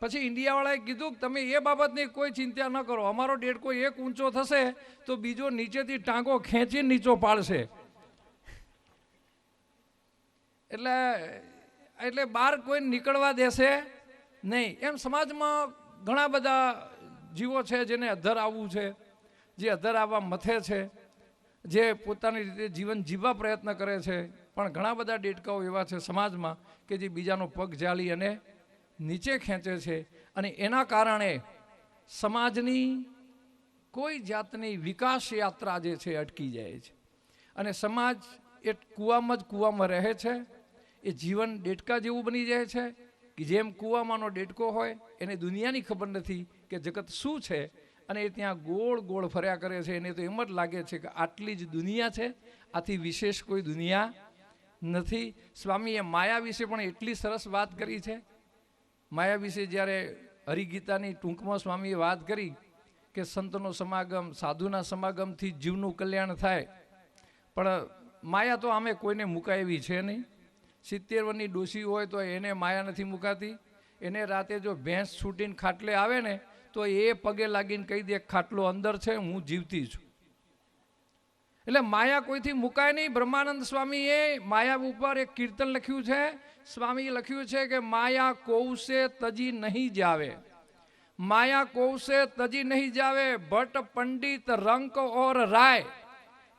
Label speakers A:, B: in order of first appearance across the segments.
A: પછી ઇન્ડિયાવાળાએ કીધું કે તમે એ બાબતની કોઈ ચિંતા ન કરો, અમારો દેડકો એક ઊંચો થશે તો બીજો નીચેથી ટાંકો ખેંચીને નીચો પાડશે. એટલે બહાર કોઈ નીકળવા દેશે નહીં. એમ સમાજમાં ઘણા બધા જીવો છે જેને અધર આવવું છે, જે અધર આવવા મથે છે, જે પોતાની રીતે જીવન જીવવા પ્રયત્ન કરે છે, પણ ઘણા બધા દેડકાઓ એવા છે સમાજમાં કે જે બીજાનો પગ જાળી અને નીચે ખેંચે છે, અને એના કારણે સમાજની કોઈ જાતની વિકાસ યાત્રા જે છે અટકી જાય છે, અને સમાજ એ કૂવામાં રહે છે. એ જીવન દેડકા જેવું બની જાય છે કે જેમ કૂવામાંનો દેડકો હોય એને દુનિયાની ખબર નથી કે જગત શું છે, અને એ ત્યાં ગોળ ગોળ ફર્યા કરે છે. એને તો એમ જ લાગે છે કે આટલી જ દુનિયા છે, આથી વિશેષ કોઈ દુનિયા નથી. સ્વામીએ માયા વિશે પણ એટલી સરસ વાત કરી છે. માયા વિશે જ્યારે હરિગીતાની ટૂંકમાં સ્વામીએ વાત કરી કે સંતનો સમાગમ, સાધુના સમાગમથી જીવનું કલ્યાણ થાય, પણ માયા તો આમે કોઈને મુકાય એવી છે નહીં. 70 વર્ષની ડોશી હોય તો એને માયા નથી મુકાતી. એને રાતે જો ભેંસ છૂટીને ખાટલે આવે ને તો એ પગે લાગીને કહી દે ખાટલો અંદર છે, હું જીવતી છું. એટલે માયા કોઈથી મુકાય નહીં. બ્રહ્માનંદ સ્વામીએ માયા ઉપર એક કીર્તન લખ્યું છે. સ્વામીએ લખ્યું છે કે માયા કૌશે તજી નહીં જાવે, માયા કૌશે તજી નહીં જાવે, ભટ્ટ પંડિત રંક ઓર રાય.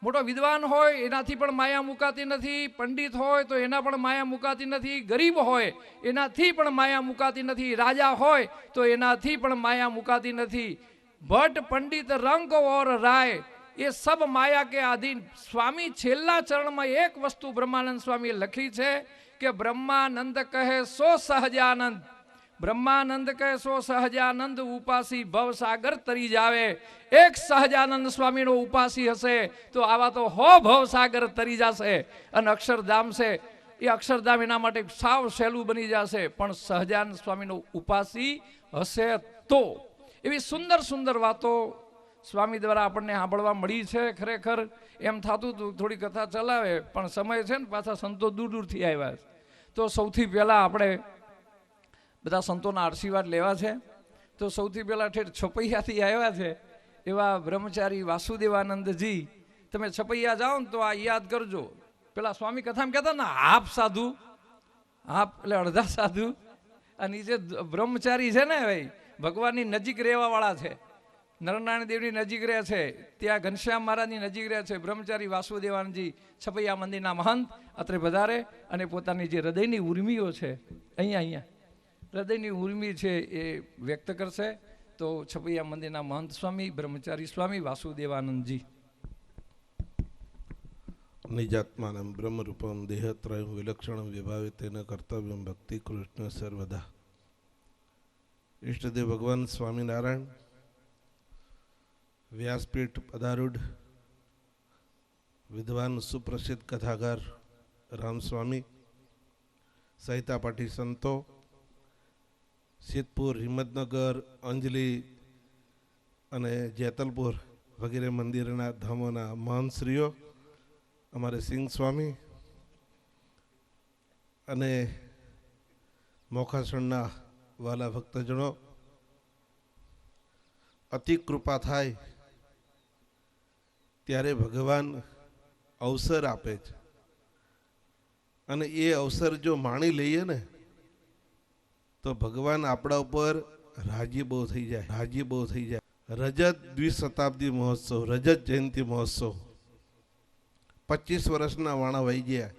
A: મોટો વિદ્વાન હોય એનાથી પણ માયા મુકાતી નથી, પંડિત હોય તો એના પણ માયા મુકાતી નથી, ગરીબ હોય એનાથી પણ માયા મુકાતી નથી, રાજા હોય તો એનાથી પણ માયા મુકાતી નથી. ભટ્ટ પંડિત રંક ઓર રાય એ સબ માયા કે આધીન. સ્વામી છેલ્લા ચરણમાં એક વસ્તુ બ્રહ્માનંદ સ્વામીએ લખી છે કે બ્રહ્માનંદ કહે સો સહજાનંદ, બ્રહ્માનંદ કહે સો સહજાનંદ, ઉપાસી ભવસાગર તરી જાવે. એક સહજાનંદ સ્વામીનો ઉપાસી હશે તો આવા તો હો ભવસાગર તરી જશે. અને અક્ષરધામ છે એ અક્ષરધામ એના માટે સાવ સહેલું બની જશે, પણ સહજાનંદ સ્વામીનો ઉપાસી હશે તો. એવી સુંદર સુંદર વાતો સ્વામી દ્વારા આપણને સાંભળવા મળી છે. ખરેખર એમ થતું હતું થોડી કથા ચલાવે, પણ સમય છે ને પાછા સંતો દૂર દૂરથી આવ્યા છે, તો સૌથી પહેલાં આપણે બધા સંતોના આશીર્વાદ લેવા છે. તો સૌથી પહેલાં ઠેઠ છપૈયાથી આવ્યા છે એવા બ્રહ્મચારી વાસુદેવાનંદજી, તમે છપૈયા જાઓ ને તો આ યાદ કરજો. પેલા સ્વામી કથામાં કહેતા ને હાફ સાધુ, હાફ એટલે અડધા સાધુ, અને નીચે બ્રહ્મચારી છે ને ભાઈ ભગવાનની નજીક રહેવાવાળા છે, નરનારાયણ દેવની નજીક રહે છે, ત્યાં ઘનશ્યામ મહારાજની નજીક રહે છે. બ્રહ્મચારી વાસુદેવાનંદજી છપૈયા મંદિરના મહંત અત્રે વધારે અને પોતાની જે હૃદયની ઉર્મિઓ છે અહીંયા હૃદયની ઉર્મિ છે એ વ્યક્ત કરશે. તો છપૈયા મંદિરના મહંત સ્વામી બ્રહ્મચારી સ્વામી વાસુદેવાનંદજી.
B: નિજાત્માનમ બ્રહ્મરૂપમ દેહત્રયમ વિલક્ષણમ વિભાવે તેન કર્તવ્યમ ભક્તિ કૃષ્ણ સર્વદા. ઈષ્ટદેવ ભગવાન સ્વામિનારાયણ, વ્યાસપીઠ પદારૂઢ વિદ્વાન સુપ્રસિદ્ધ કથાકાર રામસ્વામી, સહિતા પાઠી સંતો, સિદ્ધપુર, હિંમતનગર, અંજલી અને જેતલપુર વગેરે મંદિરના ધામોના મહંતશ્રીઓ, અમારે સિંહ સ્વામી અને મોખાસણના વાલા ભક્તજનો, અતિ કૃપા થાય ત્યારે ભગવાન અવસર આપે છે, અને એ અવસર જો માણી લઈએ ને તો ભગવાન આપણા ઉપર રાજી બહુ થઈ જાય. રજત દ્વિશતાબ્દી મહોત્સવ, રજત જયંતિ મહોત્સવ 25 વર્ષના વાણા વહી ગયા.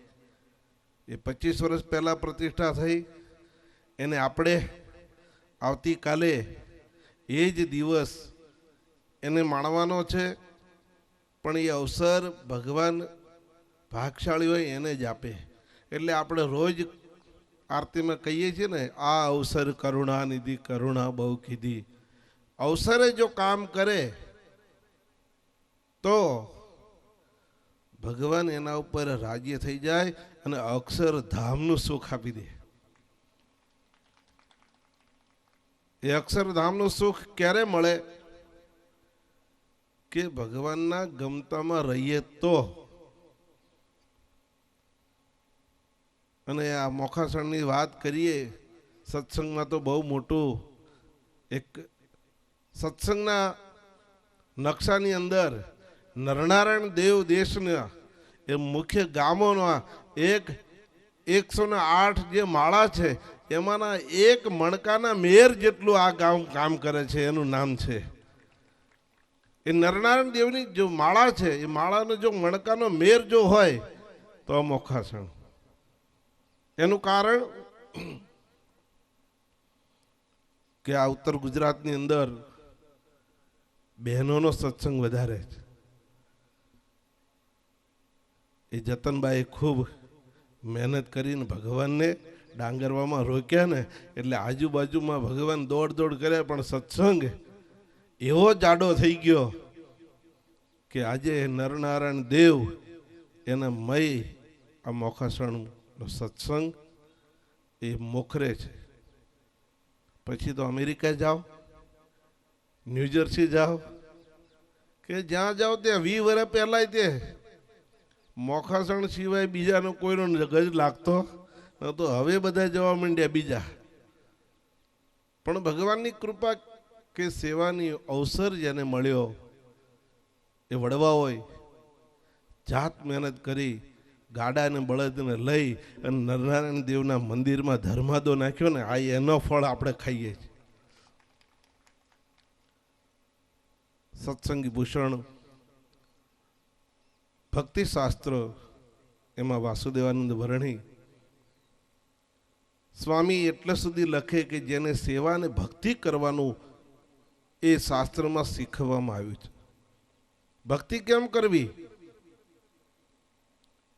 B: એ 25 વર્ષ પહેલા પ્રતિષ્ઠા થઈ, એને આપણે આવતીકાલે એ જ દિવસ એને માણવાનો છે. પણ એ અવસર ભગવાન ભાગશાળી હોય એને જ આપે. એટલે આપણે રોજ આરતીમાં કહીએ છીએ ને, આ અવસર કરુણા નિધિ, કરુણા બહુ કીધી. અવસરે જો કામ કરે તો ભગવાન એના ઉપર રાજી થઈ જાય અને અક્ષરધામનું સુખ આપી દે. એ અક્ષરધામનું સુખ ક્યારે મળે કે ભગવાનના ગમતામાં રહીએ તો. અને આ મોખાસણની વાત કરીએ, સત્સંગમાં તો બહુ મોટું એક સત્સંગના નકશાની અંદર નરનારાયણ દેવ દેશના એ મુખ્ય ગામોના 108 જે માળા છે એમાંના એક મણકાના મેર જેટલું આ ગામ કામ કરે છે. એનું નામ છે એ નરનારાયણ દેવની જો માળા છે એ માળાનો જો મણકાનો મેર જો હોય તો મોખાસણ. એનું કારણ કે આ ઉત્તર ગુજરાતની અંદર બહેનોનો સત્સંગ વધારે છે. એ જતનબાઈ ખૂબ મહેનત કરીને ભગવાનને ડાંગરવામાં રોક્યા ને એટલે આજુબાજુમાં ભગવાન દોડ કર્યા, પણ સત્સંગ એવો જાડો થઈ ગયો કે આજે નરનારાયણ દેવ એના મય આ મોખાસણનો સત્સંગ એ મોખરે છે. પછી તો અમેરિકા જાઓ, ન્યૂજર્સી જાઓ, કે જ્યાં જાઓ ત્યાં 20 વર્ષ પહેલાં તે મોખાસણ સિવાય બીજાનો કોઈનો ગજ લાગતો તો હવે બધા જવા માંડ્યા બીજા. પણ ભગવાનની કૃપા કે સેવાની અવસર જેને મળ્યો એ વડવા હોય જાત મહેનત કરી ગાડાને બળદને લઈ અને નરનારાયણ દેવના મંદિરમાં ધર્માદો નાખ્યો ને આ એનો ફળ આપણે ખાઈએ છીએ. સત્સંગી ભૂષણ ભક્તિ શાસ્ત્ર એમાં વાસુદેવાનંદ વર્ણી સ્વામી એટલે સુધી લખે કે જેને સેવા અને ભક્તિ કરવાનું એ શાસ્ત્રમાં શીખવવામાં આવ્યું છે. ભક્તિ કેમ કરવી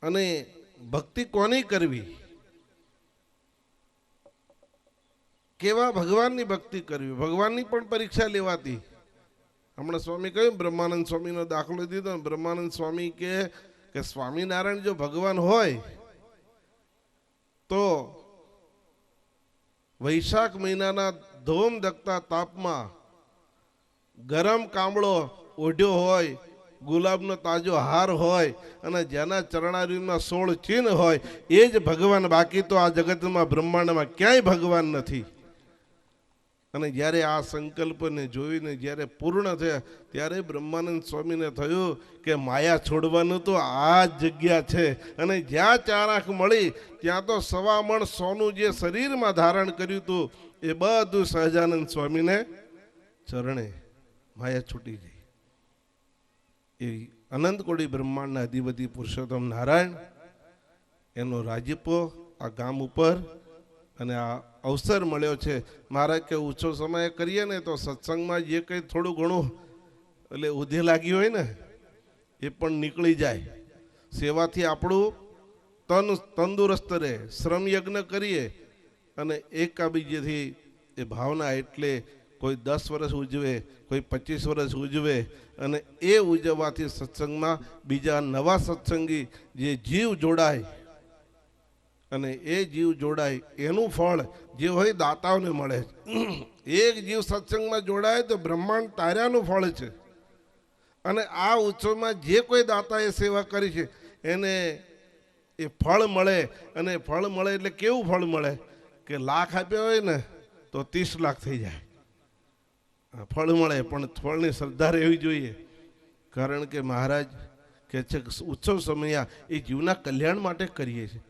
B: અને ભક્તિ કોની કરવી, કેવા ભગવાનની ભક્તિ કરવી, ભગવાનની પણ પરીક્ષા લેવાતી. હમણાં સ્વામી કહ્યું બ્રહ્માનંદ સ્વામીનો દાખલો દીધો. બ્રહ્માનંદ સ્વામી કે સ્વામિનારાયણ જો ભગવાન હોય તો વૈશાખ મહિનાના ધોમ ધકતા તાપમાં ગરમ કામળો ઓઢ્યો હોય, ગુલાબનો તાજો હાર હોય અને જેના ચરણારીમાં 16 ચિહ્ન હોય એ જ ભગવાન. બાકી તો આ જગતમાં બ્રહ્માંડમાં ક્યાંય ભગવાન નથી. અને જ્યારે આ સંકલ્પને જોઈને જ્યારે પૂર્ણ થયા ત્યારે બ્રહ્માનંદ સ્વામીને થયું કે માયા છોડવાનું તો આ જ જગ્યા છે. અને જ્યાં 4 આંખ મળી ત્યાં તો 1.25 મણ સોનું જે શરીરમાં ધારણ કર્યું હતું એ બધું સહજાનંદ સ્વામીને ચરણે માયા છૂટી ગઈ. એ અનંત કોટી બ્રહ્માંડના અધિપતિ પુરુષોત્તમ નારાયણ એનો રાજીપો આ ગામ ઉપર અને આ અવસર મળ્યો છે. મારે કે ઓછો સમય કરીએ ને તો સત્સંગમાં જે કંઈ થોડું ઘણું એટલે ઉધે લાગ્યું હોય ને એ પણ નીકળી જાય. સેવાથી આપણું તંદુરસ્ત રહે. શ્રમ યજ્ઞ કરીએ અને એકાબીજેથી એ ભાવના એટલે કોઈ 10 વર્ષ ઉજવે, કોઈ 25 વર્ષ ઉજવે અને એ ઉજવવાથી સત્સંગમાં બીજા નવા સત્સંગી જે જીવ જોડાય અને એ જીવ જોડાય એનું ફળ જે હોય દાતાઓને મળે. એક જીવ સત્સંગમાં જોડાય તો બ્રહ્માંડ તાર્યાનું ફળ છે. અને આ ઉત્સવમાં જે કોઈ દાતાએ સેવા કરી છે એને એ ફળ મળે. અને ફળ મળે એટલે કેવું ફળ મળે કે લાખ આપ્યા હોય ને તો 30 લાખ થઈ જાય. ફળ મળે પણ ફળની શ્રદ્ધા રહેવી જોઈએ. કારણ કે મહારાજ કહે છે કે ઉત્સવ સમયા એ જીવના કલ્યાણ માટે કરીએ છીએ.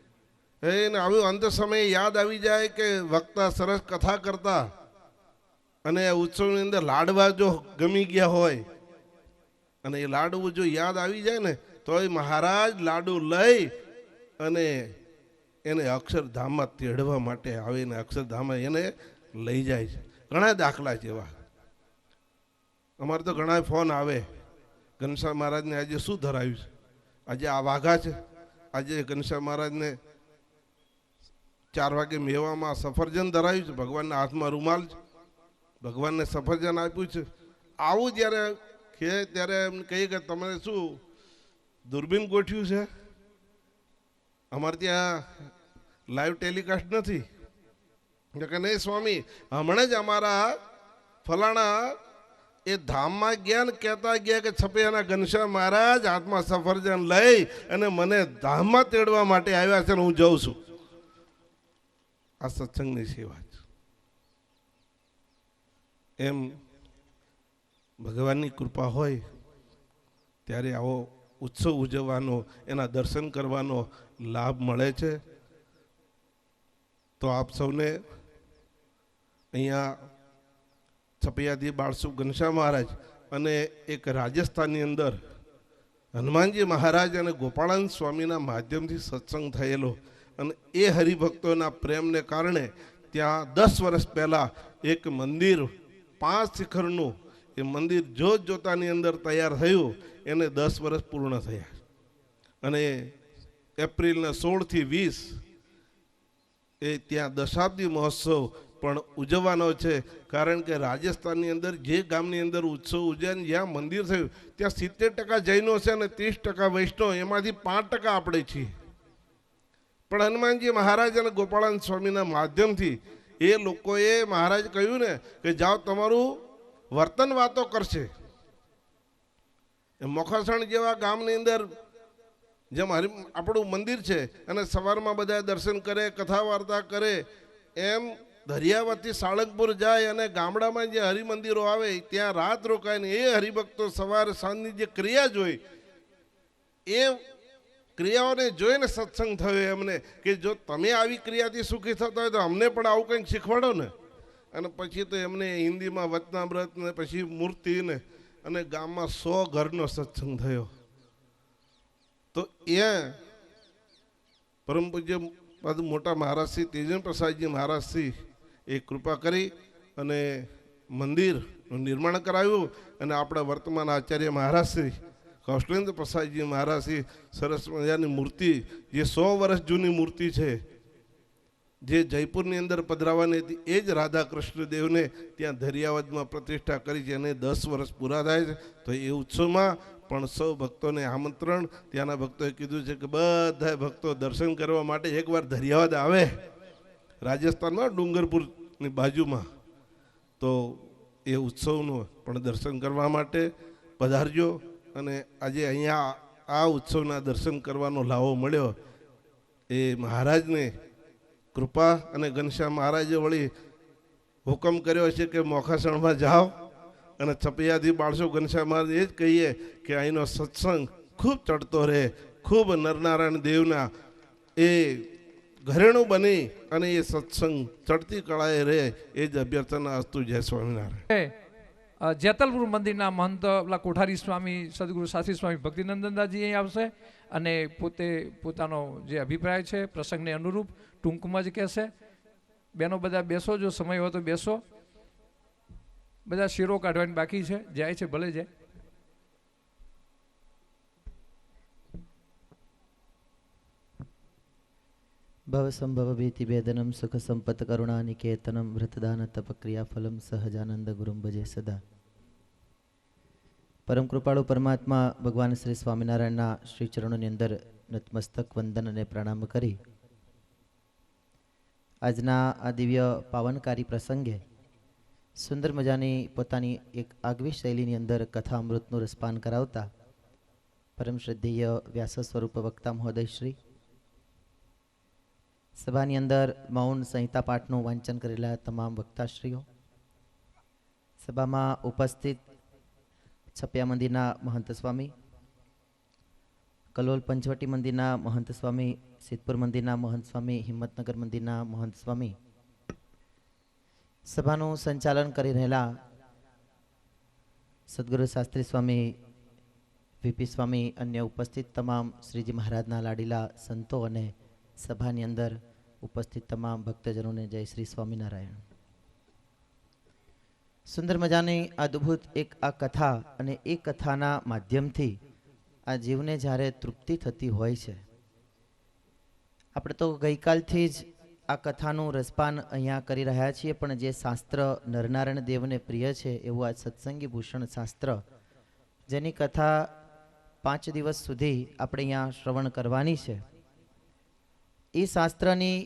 B: એને આવું અંત સમયે યાદ આવી જાય કે વક્તા સરસ કથા કરતા અને ઉત્સવની અંદર લાડવા જો ગમી ગયા હોય અને એ લાડવું જો યાદ આવી જાય ને તો એ મહારાજ લાડુ લઈ અને એને અક્ષરધામમાં તેડવા માટે આવીને અક્ષરધામમાં એને લઈ જાય છે. ઘણા દાખલા જેવા અમારે તો ઘણા ફોન આવે ઘનશ્યામ મહારાજને આજે શું ધરાવ્યું છે, આજે આ વાઘા છે, આજે ઘનશ્યામ મહારાજને 4 વાગે મેવામાં સફરજન ધરાવ્યું છે, ભગવાનના હાથમાં રૂમાલ છે, ભગવાનને સફરજન આપ્યું છે. આવું જ્યારે કહે ત્યારે એમ કહીએ કે તમે શું દૂરબીન ગોઠવ્યું છે, અમારે ત્યાં લાઈવ ટેલિકાસ્ટ નથી. કે નહીં સ્વામી, હમણાં જ અમારા ફલાણા એ ધામમાં ગયા ને કહેતા ગયા કે છપૈયાના ઘનશ્યામ મહારાજ હાથમાં સફરજન લઈ અને મને ધામમાં તેડવા માટે આવ્યા છે ને હું જઉં છું. આ સત્સંગની સેવા છે. એમ ભગવાનની કૃપા હોય ત્યારે આવો ઉત્સવ ઉજવવાનો, એના દર્શન કરવાનો લાભ મળે છે. તો આપ સૌને અહીંયા છપૈયાથી બાળસુખ ઘનશ્યામ મહારાજ અને એક રાજસ્થાનની અંદર હનુમાનજી મહારાજ અને ગોપાળાનંદ સ્વામીના માધ્યમથી સત્સંગ થયેલો, અને એ હરિભક્તોના પ્રેમને કારણે ત્યાં 10 વર્ષ પહેલાં એક મંદિર 5 શિખરનું એ મંદિર જોત જોતાની અંદર તૈયાર થયું. એને 10 વર્ષ પૂર્ણ થયા અને એપ્રિલના 16 થી 20 એ ત્યાં દશાબ્દી મહોત્સવ પણ ઉજવવાનો છે. કારણ કે રાજસ્થાનની અંદર જે ગામની અંદર ઉત્સવ ઉજવ્યા, જ્યાં મંદિર થયું ત્યાં 70% જૈનો છે અને 30% વૈષ્ણવ, એમાંથી 5% આપણે છીએ. પણ હનુમાનજી મહારાજ અને ગોપાળાનંદ સ્વામીના માધ્યમથી એ લોકોએ મહારાજ કહ્યું ને કે જાઓ, તમારું વર્તન વાતો કરશે. મોખાસણ જેવા ગામની અંદર જેમ આપણું મંદિર છે અને સવારમાં બધા દર્શન કરે, કથા વાર્તા કરે, એમ દરિયાવતી સાળંગપુર જાય અને ગામડામાં જે હરિમંદિરો આવે ત્યાં રાત રોકાઈને એ હરિભક્તો સવારે સાંજની જે ક્રિયા જોઈ, એ ક્રિયાઓને જોઈને સત્સંગ થયો એમને કે જો તમે આવી ક્રિયાથી સુખી થતા હોય તો અમને પણ આવું કંઈક શીખવાડો ને. અને પછી તો એમને હિન્દીમાં વચનામૃત ને પછી મૂર્તિ ને, અને ગામમાં 100 ઘરનો સત્સંગ થયો. તો એ પરમ પૂજ્ય મોટા મહારાજશ્રી તેજેન્દ્ર પ્રસાદજી મહારાજશ્રી એ કૃપા કરી અને મંદિરનું નિર્માણ કરાવ્યું. અને આપણા વર્તમાન આચાર્ય મહારાજશ્રી કૌશલેન્દ્ર પ્રસાદજી મહારાજશ્રી સરસ મજાની મૂર્તિ, જે 100 વર્ષ જૂની મૂર્તિ છે, જે જયપુરની અંદર પધરાવાની હતી, એ જ રાધા કૃષ્ણ દેવને ત્યાં દરિયાવદમાં પ્રતિષ્ઠા કરી છે અને 10 વર્ષ પૂરા થાય છે. તો એ ઉત્સવમાં પણ સૌ ભક્તોને આમંત્રણ. ત્યાંના ભક્તોએ કીધું છે કે બધા ભક્તો દર્શન કરવા માટે એકવાર દરિયાવદ આવે, રાજસ્થાનમાં ડુંગરપુરની બાજુમાં, તો એ ઉત્સવનું પણ દર્શન કરવા માટે પધારજો. અને આજે અહીંયા આ ઉત્સવના દર્શન કરવાનો લાવો મળ્યો એ મહારાજને કૃપા. અને ઘનશ્યામ મહારાજે વળી હુકમ કર્યો છે કે મોખાસણમાં જાઓ અને છપૈયાથી બાળસો ઘનશ્યામ મહારાજ એ જ કહીએ કે અહીંનો સત્સંગ ખૂબ ચડતો રહે, ખૂબ નરનારાયણ દેવના એ ઘરેણું બની અને એ સત્સંગ ચડતી કળાએ રહે, એ જ અભ્યર્થના અસ્તુ. જય સ્વામિનારાયણ.
A: જેતલપુર મંદિરના મહંત પેલા કોઠારી સ્વામી સદગુરુ શાસ્ત્રી સ્વામી ભક્તિનંદનદાસજી અહીં આવશે અને પોતે પોતાનો જે અભિપ્રાય છે પ્રસંગને અનુરૂપ ટૂંકમાં જ કહેશે. બેનો બધા બેસો, જો સમય હોય તો બેસો. બધા શીરો કાઢવાની બાકી છે, જાય છે ભલે જાય.
C: ભવ સંભવ ભીતિ ભેદનમ સુખ સંપત કરુણા નિકેતનમ વ્રતદાન તપ ક્રિયા ફલમ સહજાનંદ ગુરુમ ભજે સદા. પરમ કૃપાળુ પરમાત્મા ભગવાન શ્રી સ્વામિનારાયણના શ્રી ચરણોની અંદર નતમસ્તક વંદન અને પ્રણામ કરી આજના આ દિવ્ય પાવનકારી પ્રસંગે સુંદર મજાની પોતાની એક આગવી શૈલીની અંદર કથા અમૃતનું રસપાન કરાવતા પરમ શ્રદ્ધેય વ્યાસ સ્વરૂપ વક્તા મહોદય શ્રી, સભાની અંદર મૌન સંહિતા પાઠનું વાંચન કરેલા તમામ વક્તાશ્રીઓ, સભામાં ઉપસ્થિત છપિયા મંદિરના મહંત સ્વામી, કલોલ પંચવટી મંદિરના મહંત સ્વામી, સિદ્ધપુર મંદિરના મહંત સ્વામી, હિંમતનગર મંદિરના મહંત સ્વામી, સભાનું સંચાલન કરી રહેલા સદગુરુ શાસ્ત્રી સ્વામી, વીપી સ્વામી, અન્ય ઉપસ્થિત તમામ શ્રીજી મહારાજના લાડીલા સંતો અને સભાની અંદર ઉપસ્થિત તમામ ભક્તજનોને જય શ્રી સ્વામિનારાયણ. સુંદર મજાની અદ્ભુત એક આ કથા અને એ કથાના માધ્યમથી આ જીવને જ્યારે તૃપ્તિ થતી હોય છે. આપણે તો ગઈકાલથી જ આ કથાનું રસપાન અહીંયા કરી રહ્યા છીએ, પણ જે શાસ્ત્ર નરનારાયણ દેવને પ્રિય છે એવું આ સત્સંગી ભૂષણ શાસ્ત્ર, જેની કથા 5 દિવસ સુધી આપણે અહીંયા શ્રવણ કરવાની છે, એ શાસ્ત્રની